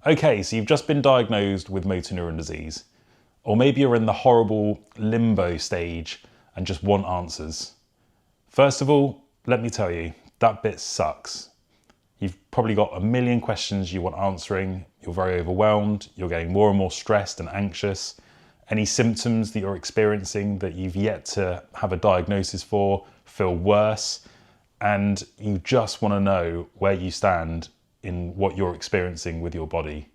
Okay, so you've just been diagnosed with motor neuron disease, or maybe you're in the horrible limbo stage and just want answers. First of all, let me tell you, that bit sucks. You've probably got a million questions you want answering, you're very overwhelmed, you're getting more and more stressed and anxious. Any symptoms that you're experiencing that you've yet to have a diagnosis for feel worse, and you just want to know where you stand in what you're experiencing with your body.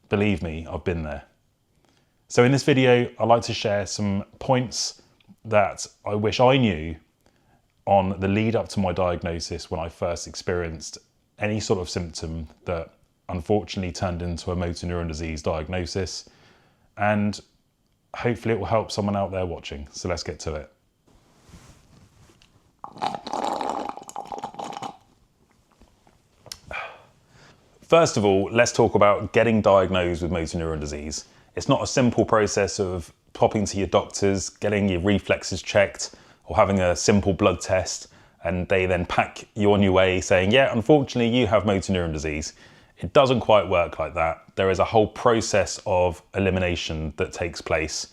Believe me, I've been there. So in this video, I'd like to share some points that I wish I knew on the lead up to my diagnosis when I first experienced any sort of symptom that unfortunately turned into a motor neuron disease diagnosis, and hopefully it will help someone out there watching. So let's get to it. First of all, let's talk about getting diagnosed with motor neuron disease. It's not a simple process of popping to your doctors, getting your reflexes checked, or having a simple blood test, and they then pack you on your way saying, yeah, unfortunately you have motor neuron disease. It doesn't quite work like that. There is a whole process of elimination that takes place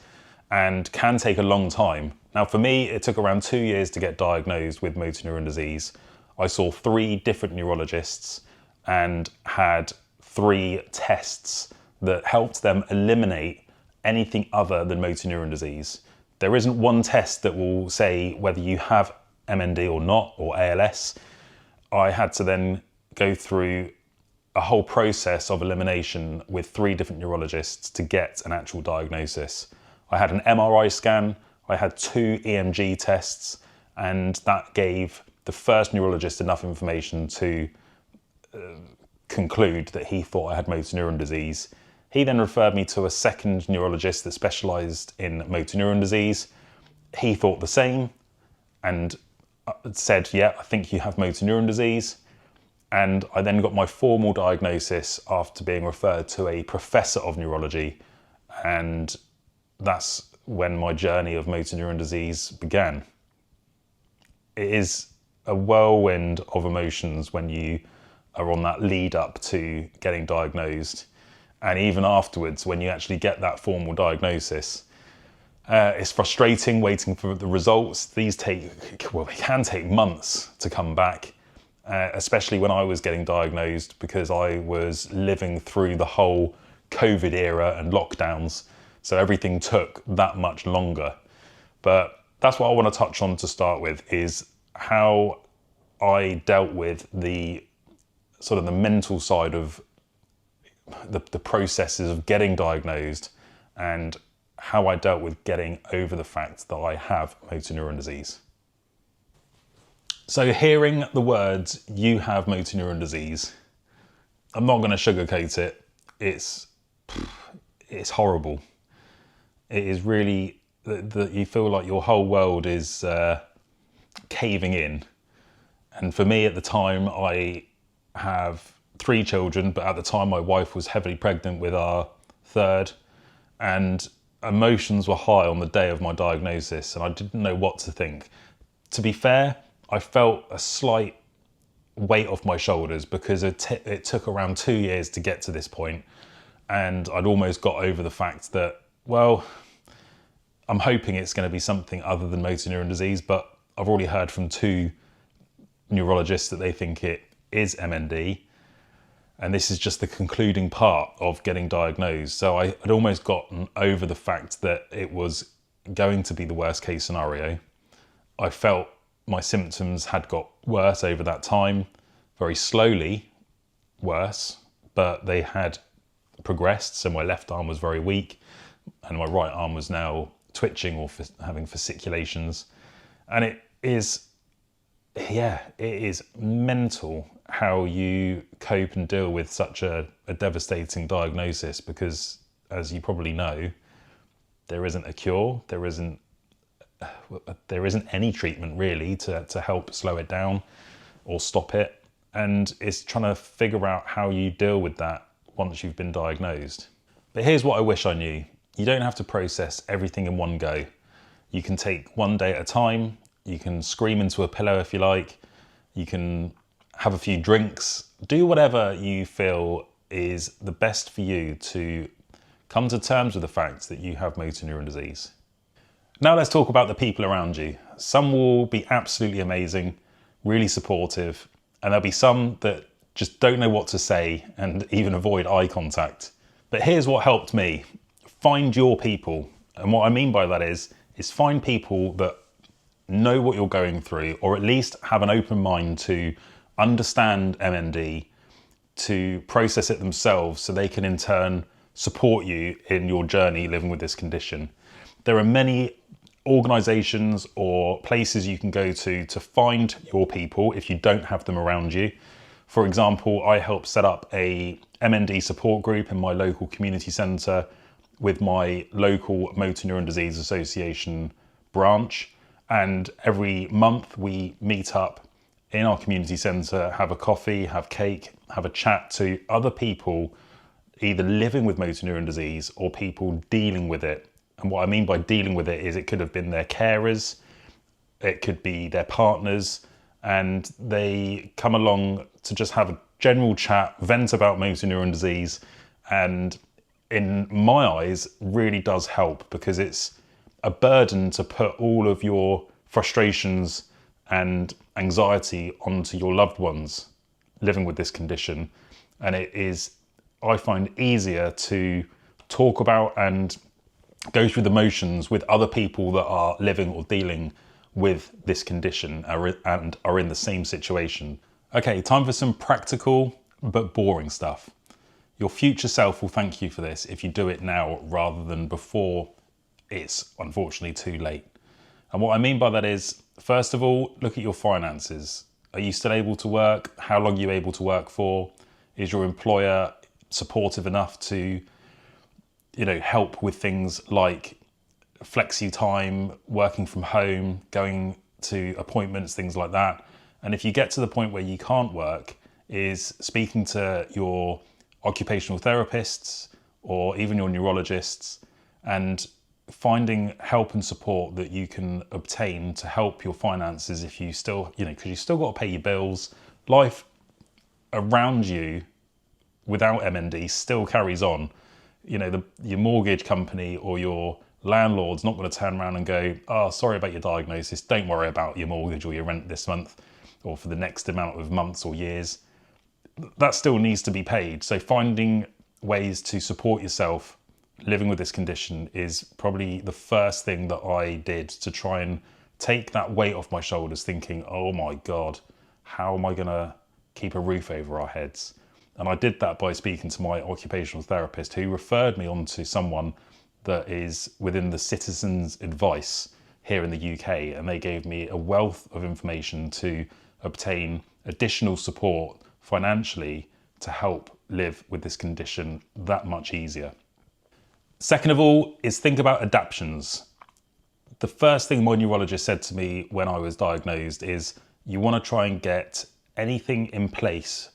and can take a long time. Now for me, it took around 2 years to get diagnosed with motor neuron disease. I saw 3 different neurologists and had 3 tests that helped them eliminate anything other than motor neuron disease. There isn't one test that will say whether you have MND or not, or ALS. I had to then go through a whole process of elimination with 3 different neurologists to get an actual diagnosis. I had an MRI scan, I had 2 EMG tests, and that gave the first neurologist enough information to conclude that he thought I had motor neuron disease. He then referred me to a second neurologist that specialised in motor neuron disease. He thought the same and said, yeah, I think you have motor neuron disease. And I then got my formal diagnosis after being referred to a professor of neurology. And that's when my journey of motor neuron disease began. It is a whirlwind of emotions when you are on that lead up to getting diagnosed. And even afterwards, when you actually get that formal diagnosis, it's frustrating waiting for the results. These they can take months to come back, especially when I was getting diagnosed, because I was living through the whole COVID era and lockdowns. So everything took that much longer. But that's what I want to touch on to start with, is how I dealt with the sort of the mental side of the processes of getting diagnosed, and how I dealt with getting over the fact that I have motor neuron disease. So hearing the words, you have motor neuron disease, I'm not going to sugarcoat it. It's horrible. It is really that you feel like your whole world is caving in. And for me at the time, I have 3 children, but at the time my wife was heavily pregnant with our 3rd, and emotions were high on the day of my diagnosis, and I didn't know what to think. To be fair, I felt a slight weight off my shoulders because it took around 2 years to get to this point, and I'd almost got over the fact that, well, I'm hoping it's going to be something other than motor neuron disease, but I've already heard from 2 neurologists that they think it is MND. And this is just the concluding part of getting diagnosed. So I had almost gotten over the fact that it was going to be the worst case scenario. I felt my symptoms had got worse over that time, very slowly worse, but they had progressed. So my left arm was very weak and my right arm was now twitching or having fasciculations. And it is mental how you cope and deal with such a devastating diagnosis, because as you probably know, there isn't a cure, there isn't any treatment really to help slow it down or stop it. And it's trying to figure out how you deal with that once you've been diagnosed. But here's what I wish I knew. You don't have to process everything in one go. You can take one day at a time. You can scream into a pillow if you like. You can have a few drinks. Do whatever you feel is the best for you to come to terms with the fact that you have motor neuron disease. Now let's talk about the people around you. Some will be absolutely amazing, really supportive, and there'll be some that just don't know what to say and even avoid eye contact. But here's what helped me. Find your people. And what I mean by that is find people that know what you're going through, or at least have an open mind to understand MND, to process it themselves so they can in turn support you in your journey living with this condition. There are many organisations or places you can go to find your people if you don't have them around you. For example, I helped set up a MND support group in my local community centre with my local Motor Neuron Disease Association branch. And every month we meet up in our community centre, have a coffee, have cake, have a chat to other people either living with motor neuron disease or people dealing with it. And what I mean by dealing with it is it could have been their carers, it could be their partners, and they come along to just have a general chat, vent about motor neuron disease, and in my eyes really does help, because it's a burden to put all of your frustrations and anxiety onto your loved ones living with this condition. And it is, I find, easier to talk about and go through the motions with other people that are living or dealing with this condition and are in the same situation. Okay, time for some practical but boring stuff. Your future self will thank you for this if you do it now rather than before it's unfortunately too late. And what I mean by that is, first of all, look at your finances. Are you still able to work? How long are you able to work for? Is your employer supportive enough to, help with things like flexi time, working from home, going to appointments, things like that? And if you get to the point where you can't work, is speaking to your occupational therapists or even your neurologists and finding help and support that you can obtain to help your finances if you still, because you still got to pay your bills. Life around you without MND still carries on. Your mortgage company or your landlord's not going to turn around and go, "Oh, sorry about your diagnosis, don't worry about your mortgage or your rent this month or for the next amount of months or years." That still needs to be paid. So finding ways to support yourself living with this condition is probably the first thing that I did to try and take that weight off my shoulders, thinking, oh my God, how am I going to keep a roof over our heads? And I did that by speaking to my occupational therapist, who referred me on to someone that is within the Citizens Advice here in the UK. And they gave me a wealth of information to obtain additional support financially to help live with this condition that much easier. Second of all is think about adaptions. The first thing my neurologist said to me when I was diagnosed is you want to try and get anything in place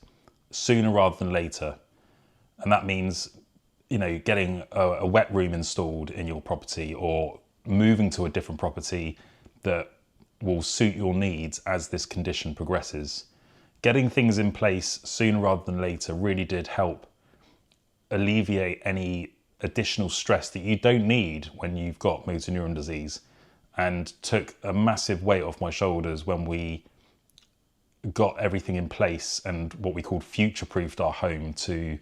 sooner rather than later. And that means, getting a wet room installed in your property or moving to a different property that will suit your needs as this condition progresses. Getting things in place sooner rather than later really did help alleviate any additional stress that you don't need when you've got motor neuron disease, and took a massive weight off my shoulders when we got everything in place and what we called future-proofed our home to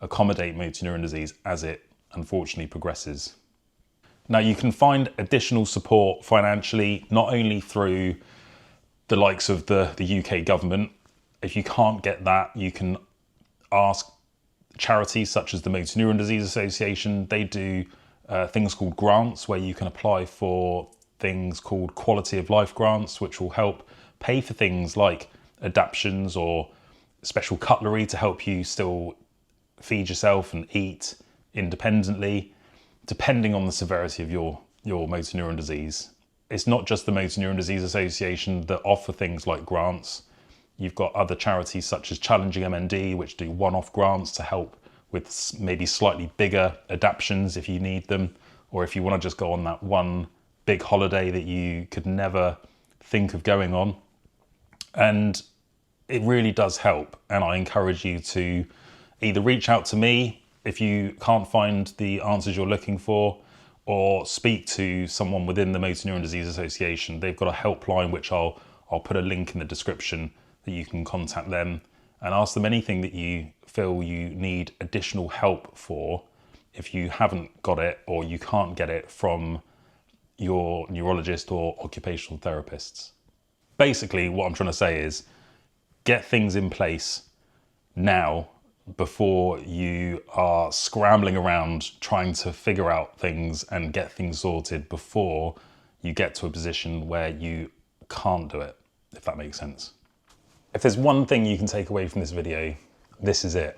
accommodate motor neuron disease as it unfortunately progresses. Now, you can find additional support financially, not only through the likes of the UK government. If you can't get that, you can ask charities such as the Motor Neuron Disease Association. They do things called grants where you can apply for things called quality of life grants, which will help pay for things like adaptions or special cutlery to help you still feed yourself and eat independently, depending on the severity of your motor neuron disease. It's not just the Motor Neuron Disease Association that offer things like grants. You've got other charities such as Challenging MND, which do one-off grants to help with maybe slightly bigger adaptions if you need them, or if you want to just go on that one big holiday that you could never think of going on. And it really does help. And I encourage you to Either reach out to me if you can't find the answers you're looking for, or speak to someone within the Motor Neuron Disease Association. They've got a helpline, which I'll put a link in the description that you can contact them and ask them anything that you feel you need additional help for if you haven't got it or you can't get it from your neurologist or occupational therapists. Basically, what I'm trying to say is get things in place now before you are scrambling around trying to figure out things and get things sorted before you get to a position where you can't do it, if that makes sense. If there's one thing you can take away from this video, this is it.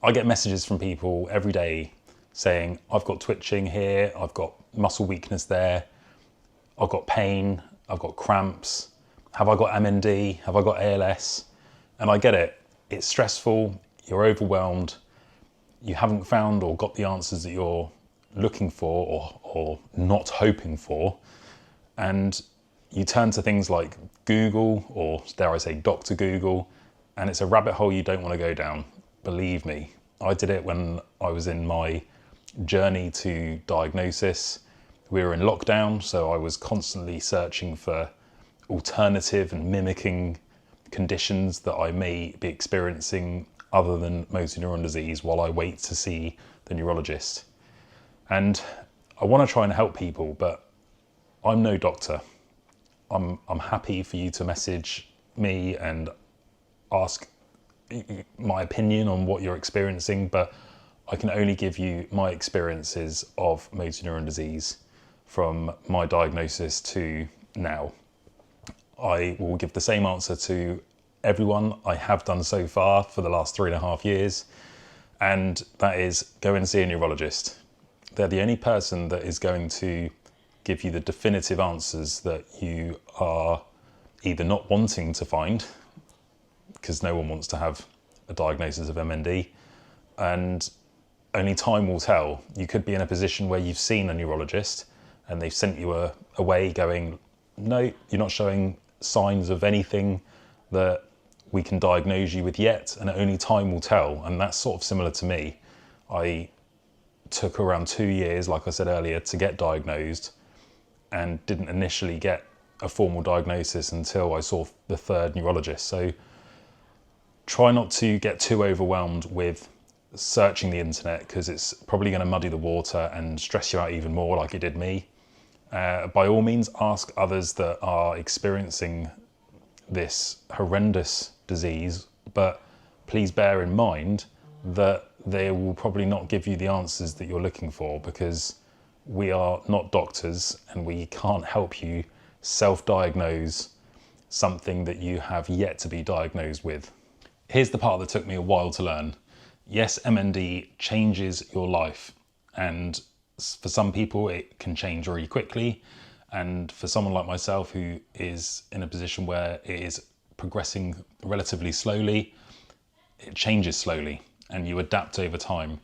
I get messages from people every day saying, I've got twitching here, I've got muscle weakness there, I've got pain, I've got cramps, have I got MND, have I got ALS? And I get it, it's stressful, you're overwhelmed, you haven't found or got the answers that you're looking for or not hoping for, and you turn to things like Google, or dare I say Dr. Google, and it's a rabbit hole you don't want to go down. Believe me, I did it when I was in my journey to diagnosis. We were in lockdown, so I was constantly searching for alternative and mimicking conditions that I may be experiencing other than motor neuron disease while I wait to see the neurologist. And I want to try and help people, but I'm no doctor. I'm happy for you to message me and ask my opinion on what you're experiencing, but I can only give you my experiences of motor neuron disease from my diagnosis to now. I will give the same answer to everyone. I have done so far for the last 3.5 years, and that is go and see a neurologist. They're the only person that is going to give you the definitive answers that you are either not wanting to find, because no one wants to have a diagnosis of MND, and only time will tell. You could be in a position where you've seen a neurologist and they've sent you away going, no, you're not showing signs of anything that we can diagnose you with yet, and only time will tell. And that's sort of similar to me. I took around 2 years, like I said earlier, to get diagnosed, and didn't initially get a formal diagnosis until I saw the 3rd neurologist. So try not to get too overwhelmed with searching the internet, because it's probably going to muddy the water and stress you out even more like it did me. By all means, ask others that are experiencing this horrendous disease, but please bear in mind that they will probably not give you the answers that you're looking for, because we are not doctors and we can't help you self-diagnose something that you have yet to be diagnosed with. Here's the part that took me a while to learn. Yes, MND changes your life, and for some people it can change very quickly, and for someone like myself who is in a position where it is progressing relatively slowly, it changes slowly and you adapt over time.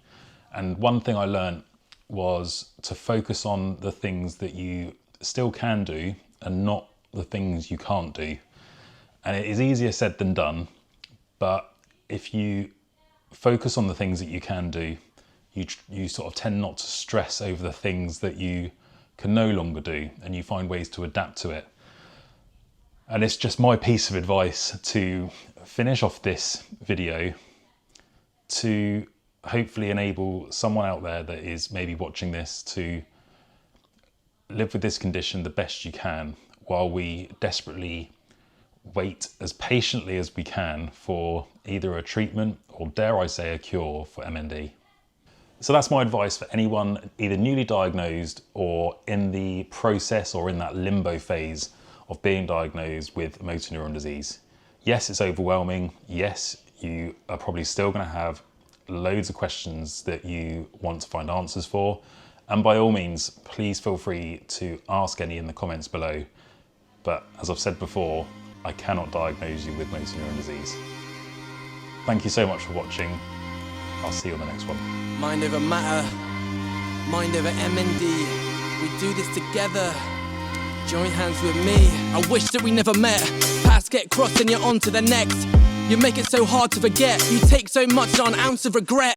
And one thing I learned was to focus on the things that you still can do and not the things you can't do. And it is easier said than done, but if you focus on the things that you can do, you sort of tend not to stress over the things that you can no longer do, and you find ways to adapt to it. And it's just my piece of advice to finish off this video to hopefully enable someone out there that is maybe watching this to live with this condition the best you can, while we desperately wait as patiently as we can for either a treatment or, dare I say, a cure for MND. So that's my advice for anyone either newly diagnosed or in the process or in that limbo phase of being diagnosed with motor neuron disease. Yes, it's overwhelming. Yes, you are probably still going to have loads of questions that you want to find answers for. And by all means, please feel free to ask any in the comments below. But as I've said before, I cannot diagnose you with motor neuron disease. Thank you so much for watching. I'll see you on the next one. Mind over matter, mind over MND. We do this together. Join hands with me. I wish that we never met. Paths get crossed and you're on to the next. You make it so hard to forget. You take so much, not an ounce of regret.